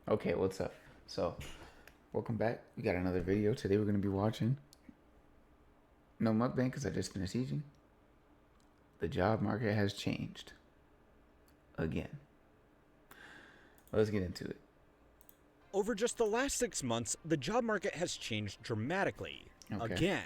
Okay, what's up? So, welcome back. We got another video. Today we're going to be watching no mukbang because I just finished eating. The job market has changed again. Let's get into it. Over just the last 6 months, the job market has changed dramatically. Okay. Again.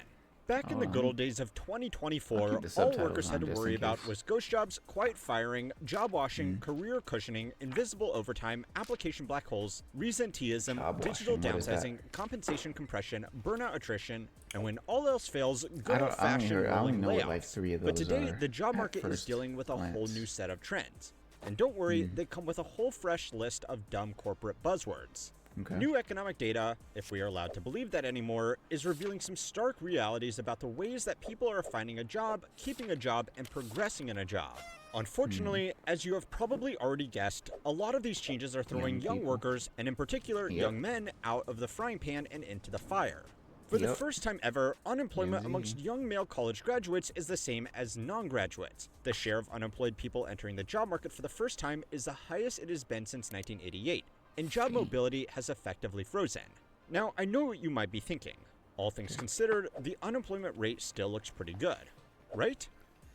Back in the good old days of 2024, all workers had to worry about was ghost jobs, quiet firing, job washing, career cushioning, invisible overtime, application black holes, resenteeism, digital downsizing, compensation compression, burnout attrition, and when all else fails, good old-fashioned rolling layoffs. But today, the job market is dealing with a whole new set of trends. And don't worry, they come with a whole fresh list of dumb corporate buzzwords. Okay. New economic data, if we are allowed to believe that anymore, is revealing some stark realities about the ways that people are finding a job, keeping a job, and progressing in a job. Unfortunately, as you have probably already guessed, a lot of these changes are throwing young workers, and in particular young men, out of the frying pan and into the fire. For the first time ever, unemployment amongst young male college graduates is the same as non-graduates. The share of unemployed people entering the job market for the first time is the highest it has been since 1988. And job mobility has effectively frozen. Now, I know what you might be thinking. All things considered, the unemployment rate still looks pretty good, right?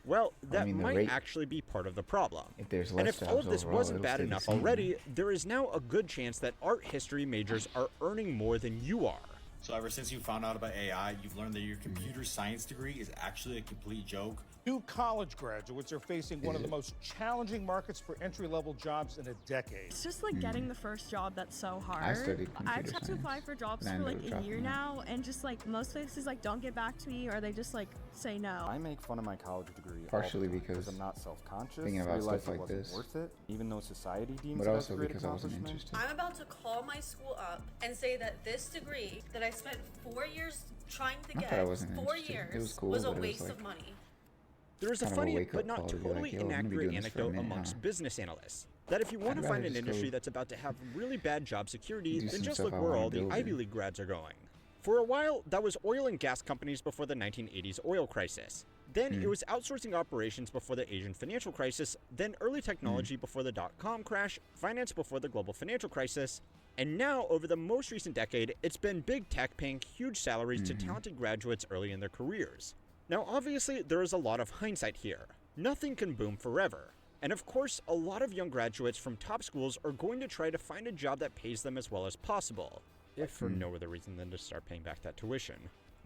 Well, that might actually be part of the problem. And if all of this wasn't bad enough already, there is now a good chance that art history majors are earning more than you are. So ever since you found out about AI, you've learned that your computer science degree is actually a complete joke? New college graduates are facing one of the most challenging markets for entry-level jobs in a decade. It's just like getting the first job that's so hard. I studied computer I've had to apply for jobs for like a year now, and just like most places like don't get back to me, or they just like say no. I make fun of my college degree partially because I'm not self-conscious. Thinking about stuff like wasn't this, worth it, even though society deems but it also as a great because I wasn't accomplishment. interested. I'm about to call my school up and say that this degree that I spent 4 years trying to get, 4 years, was a waste of money. There is a funny but not totally inaccurate anecdote amongst business analysts that if you want to find an industry that's about to have really bad job security, then just look where all the Ivy League grads are going. For a while, that was oil and gas companies before the 1980s oil crisis. Then it was outsourcing operations before the Asian financial crisis, then early technology before the dot-com crash, finance before the global financial crisis, and now, over the most recent decade, it's been big tech paying huge salaries to talented graduates early in their careers. Now, obviously, there is a lot of hindsight here. Nothing can boom forever. And of course, a lot of young graduates from top schools are going to try to find a job that pays them as well as possible, if for no other reason than to start paying back that tuition.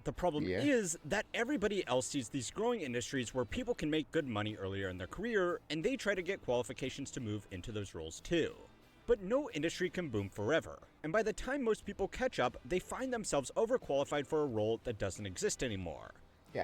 The problem is that everybody else sees these growing industries where people can make good money earlier in their career, and they try to get qualifications to move into those roles too. But no industry can boom forever, and by the time most people catch up, they find themselves overqualified for a role that doesn't exist anymore.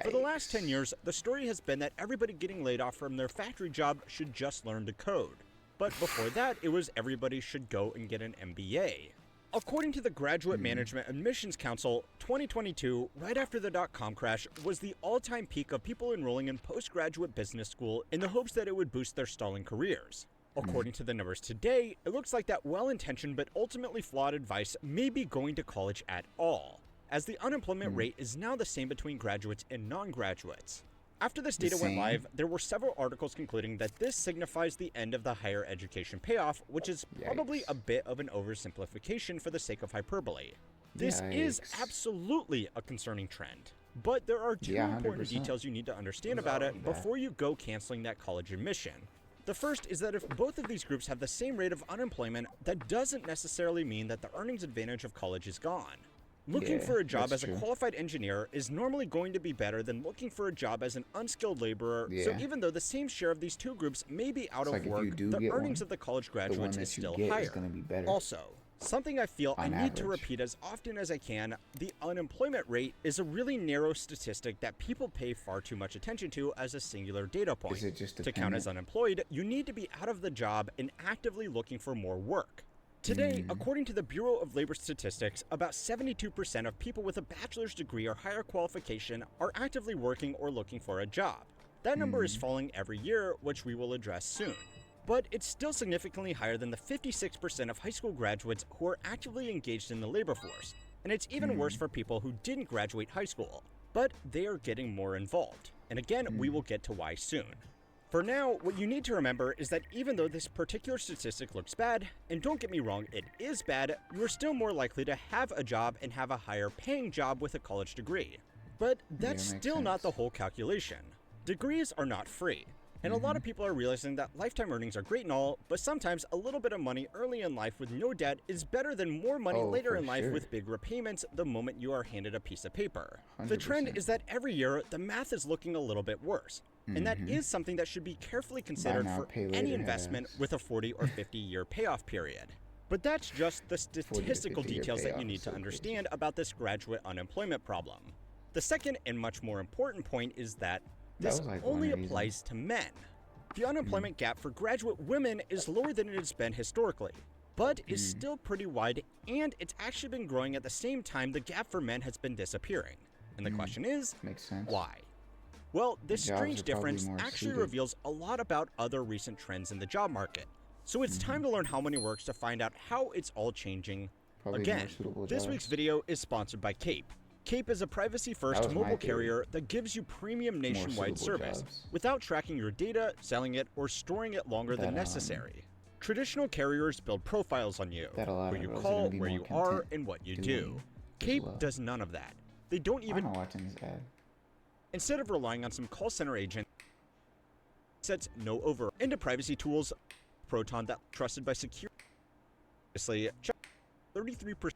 For the last 10 years, the story has been that everybody getting laid off from their factory job should just learn to code. But before that, it was everybody should go and get an MBA. According to the Graduate Management Admissions Council, 2022, right after the dot-com crash, was the all-time peak of people enrolling in postgraduate business school in the hopes that it would boost their stalling careers. According to the numbers today, it looks like that well-intentioned but ultimately flawed advice may be going to college at all, as the unemployment rate is now the same between graduates and non-graduates. After this data went live, there were several articles concluding that this signifies the end of the higher education payoff, which is probably a bit of an oversimplification for the sake of hyperbole. This is absolutely a concerning trend, but there are two important details you need to understand about it before you go canceling that college admission. The first is that if both of these groups have the same rate of unemployment, that doesn't necessarily mean that the earnings advantage of college is gone. Looking for a job as a qualified engineer is normally going to be better than looking for a job as an unskilled laborer, so even though the same share of these two groups may be out of work, the earnings of the college graduates is still higher. Also, something I feel I need to repeat as often as I can, the unemployment rate is a really narrow statistic that people pay far too much attention to as a singular data point. To count as unemployed, you need to be out of the job and actively looking for more work. Today, according to the Bureau of Labor Statistics, about 72% of people with a bachelor's degree or higher qualification are actively working or looking for a job. That number is falling every year, which we will address soon. But it's still significantly higher than the 56% of high school graduates who are actively engaged in the labor force, and it's even worse for people who didn't graduate high school. But they are getting more involved, and again, we will get to why soon. For now, what you need to remember is that even though this particular statistic looks bad, and don't get me wrong, it is bad, you are still more likely to have a job and have a higher paying job with a college degree. But that's still not the whole calculation. Degrees are not free. And a lot of people are realizing that lifetime earnings are great and all, but sometimes a little bit of money early in life with no debt is better than more money later in life with big repayments the moment you are handed a piece of paper. 100%. The trend is that every year, the math is looking a little bit worse. And that is something that should be carefully considered for any investment with a 40 or 50 year payoff period. But that's just the statistical details that you need to understand about this graduate unemployment problem. The second and much more important point is that this only applies to men. The unemployment gap for graduate women is lower than it has been historically, but is still pretty wide, and it's actually been growing at the same time the gap for men has been disappearing. And the question is, why? Well, this strange difference actually reveals a lot about other recent trends in the job market. So it's time to learn how money works to find out how it's all changing. Again, this week's video is sponsored by Cape. Cape is a privacy-first mobile carrier that gives you premium nationwide service without tracking your data, selling it, or storing it longer than necessary. Traditional carriers build profiles on you, where you call, where you are, and what you do. Cape does none of that. They don't even... Instead of relying on some call center agent, sets no over into privacy tools, Proton that trusted by security. Obviously, 33%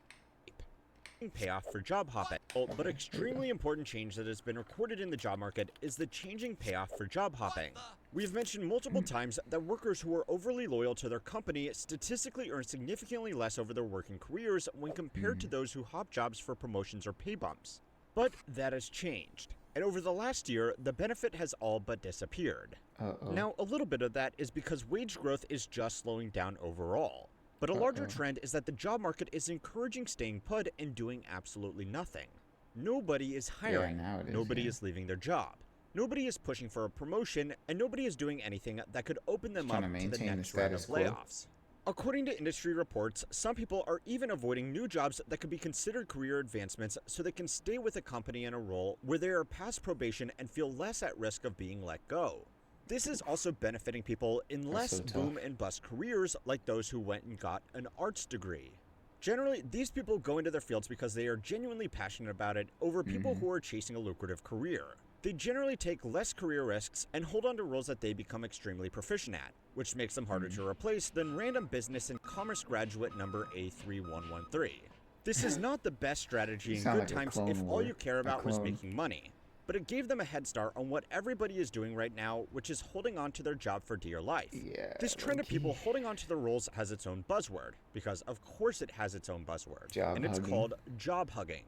payoff for job hopping. But extremely important change that has been recorded in the job market is the changing payoff for job hopping. We've mentioned multiple times that workers who are overly loyal to their company statistically earn significantly less over their working careers when compared to those who hop jobs for promotions or pay bumps. But that has changed. And over the last year, the benefit has all but disappeared. Now, a little bit of that is because wage growth is just slowing down overall. But a larger trend is that the job market is encouraging staying put and doing absolutely nothing. Nobody is hiring, nobody is leaving their job, nobody is pushing for a promotion, and nobody is doing anything that could open them up to the next round of layoffs. According to industry reports, some people are even avoiding new jobs that could be considered career advancements so they can stay with a company in a role where they are past probation and feel less at risk of being let go. This is also benefiting people in less boom and bust careers like those who went and got an arts degree. Generally, these people go into their fields because they are genuinely passionate about it over people who are chasing a lucrative career. They generally take less career risks and hold on to roles that they become extremely proficient at, which makes them harder to replace than random business and commerce graduate number A3113. This is not the best strategy in good times if all you care about was making money, but it gave them a head start on what everybody is doing right now, which is holding on to their job for dear life. This trend of people holding on to their roles has its own buzzword, because of course it has its own buzzword, and it's called job hugging.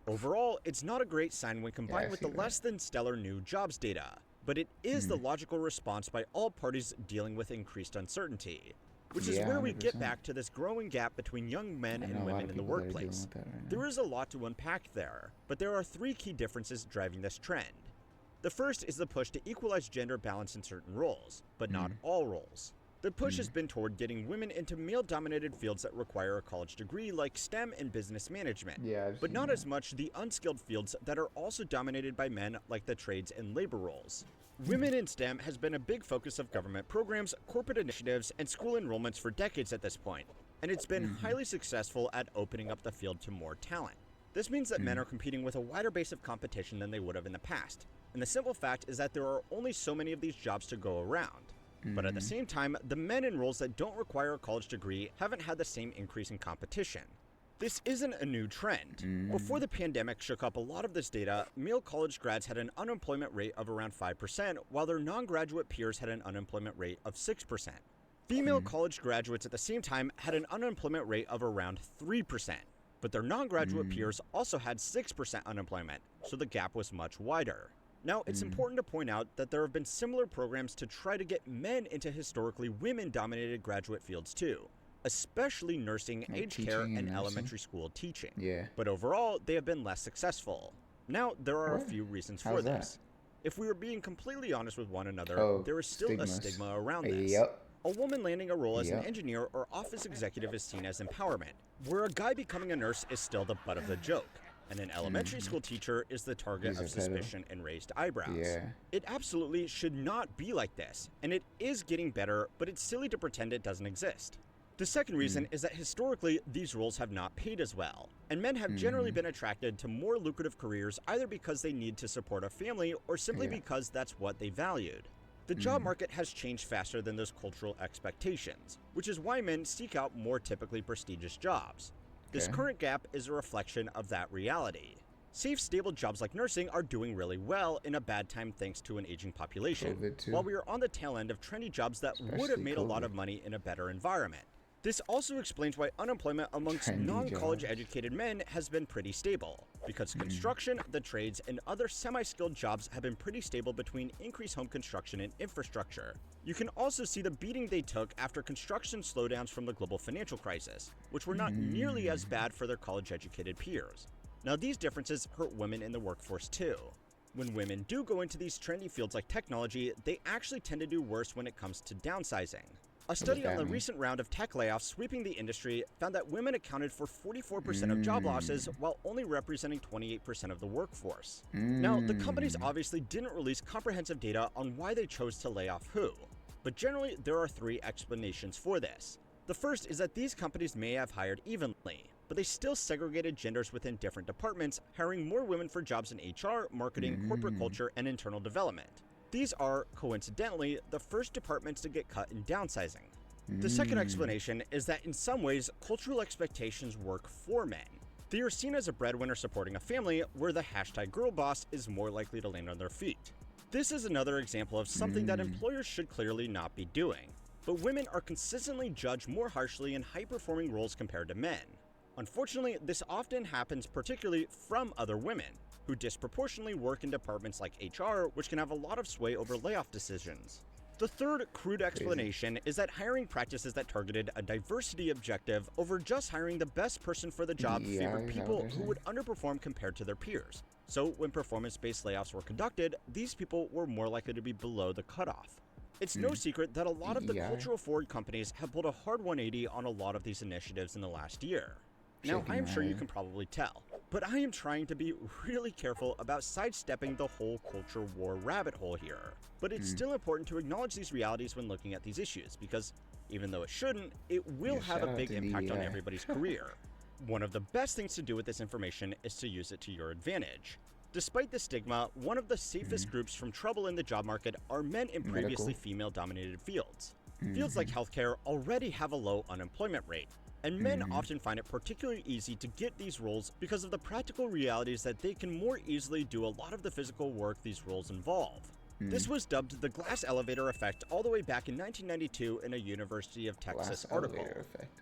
Overall, it's not a great sign when combined with the less than stellar new jobs data, but it is the logical response by all parties dealing with increased uncertainty, which is where we get back to this growing gap between young men and women in the workplace. There is a lot to unpack there, but there are three key differences driving this trend. The first is the push to equalize gender balance in certain roles, but not all roles. The push has been toward getting women into male-dominated fields that require a college degree like STEM and business management, but not as much the unskilled fields that are also dominated by men like the trades and labor roles. Women in STEM has been a big focus of government programs, corporate initiatives, and school enrollments for decades at this point, and it's been highly successful at opening up the field to more talent. This means that men are competing with a wider base of competition than they would have in the past, and the simple fact is that there are only so many of these jobs to go around. But at the same time, the men in roles that don't require a college degree haven't had the same increase in competition. This isn't a new trend. Before the pandemic shook up a lot of this data, male college grads had an unemployment rate of around 5%, while their non-graduate peers had an unemployment rate of 6%. Female college graduates at the same time had an unemployment rate of around 3%, but their non-graduate peers also had 6% unemployment, so the gap was much wider. Now, it's important to point out that there have been similar programs to try to get men into historically women-dominated graduate fields too, especially nursing, aged care, and elementary school teaching. But overall, they have been less successful. Now, there are a few reasons for this. If we were being completely honest with one another, there is still a stigma around this. A woman landing a role as an engineer or office executive is seen as empowerment, where a guy becoming a nurse is still the butt of the joke. and an elementary school teacher is the target of suspicion and raised eyebrows. It absolutely should not be like this, and it is getting better, but it's silly to pretend it doesn't exist. The second reason is that historically, these roles have not paid as well, and men have generally been attracted to more lucrative careers either because they need to support a family or simply because that's what they valued. The job market has changed faster than those cultural expectations, which is why men seek out more typically prestigious jobs. This current gap is a reflection of that reality. Safe, stable jobs like nursing are doing really well in a bad time thanks to an aging population, while we are on the tail end of trendy jobs that would have made a lot of money in a better environment. This also explains why unemployment amongst non-college educated men has been pretty stable, because construction, the trades, and other semi-skilled jobs have been pretty stable between increased home construction and infrastructure. You can also see the beating they took after construction slowdowns from the global financial crisis, which were not nearly as bad for their college-educated peers. Now, these differences hurt women in the workforce too. When women do go into these trendy fields like technology, they actually tend to do worse when it comes to downsizing. A study on the recent round of tech layoffs sweeping the industry found that women accounted for 44% of job losses while only representing 28% of the workforce. Now, the companies obviously didn't release comprehensive data on why they chose to lay off who, but generally there are 3 explanations for this. The first is that these companies may have hired evenly, but they still segregated genders within different departments, hiring more women for jobs in HR, marketing, corporate culture, and internal development. These are, coincidentally, the first departments to get cut in downsizing. The second explanation is that in some ways, cultural expectations work for men. They are seen as a breadwinner supporting a family, where the #girlboss is more likely to land on their feet. This is another example of something that employers should clearly not be doing. But women are consistently judged more harshly in high-performing roles compared to men. Unfortunately, this often happens particularly from other women, who disproportionately work in departments like HR, which can have a lot of sway over layoff decisions. The third crude explanation is that hiring practices that targeted a diversity objective over just hiring the best person for the job favored people who would underperform compared to their peers. So when performance-based layoffs were conducted, these people were more likely to be below the cutoff. It's no secret that a lot of the cultural forward companies have pulled a hard 180 on a lot of these initiatives in the last year. Now, I am sure you can probably tell, but I am trying to be really careful about sidestepping the whole culture war rabbit hole here. But it's still important to acknowledge these realities when looking at these issues, because even though it shouldn't, it will have a big impact on everybody's career. One of the best things to do with this information is to use it to your advantage. Despite the stigma, one of the safest groups from trouble in the job market are men in previously female-dominated fields. Fields like healthcare already have a low unemployment rate, and men often find it particularly easy to get these roles because of the practical realities that they can more easily do a lot of the physical work these roles involve. This was dubbed the glass elevator effect all the way back in 1992 in a University of Texas article.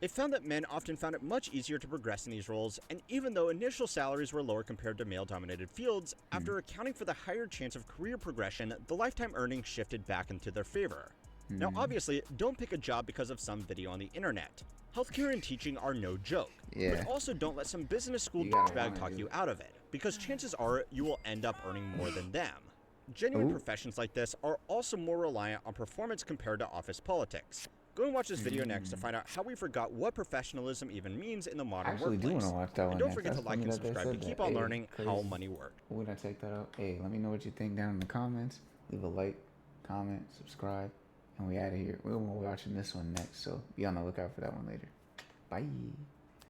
It found that men often found it much easier to progress in these roles, and even though initial salaries were lower compared to male-dominated fields, after accounting for the higher chance of career progression, the lifetime earnings shifted back into their favor. Now obviously, don't pick a job because of some video on the internet. Healthcare and teaching are no joke, but also don't let some business school douchebag talk you out of it, because chances are you will end up earning more than them. Genuine professions like this are also more reliant on performance compared to office politics. Go and watch this video next to find out how we forgot what professionalism even means in the modern workplace. And don't forget to like and subscribe to keep on learning how money works. When I take that out, hey, let me know what you think down in the comments. Leave a like, comment, subscribe, and we out of here. We're watching this one next, so be on the lookout for that one later. Bye.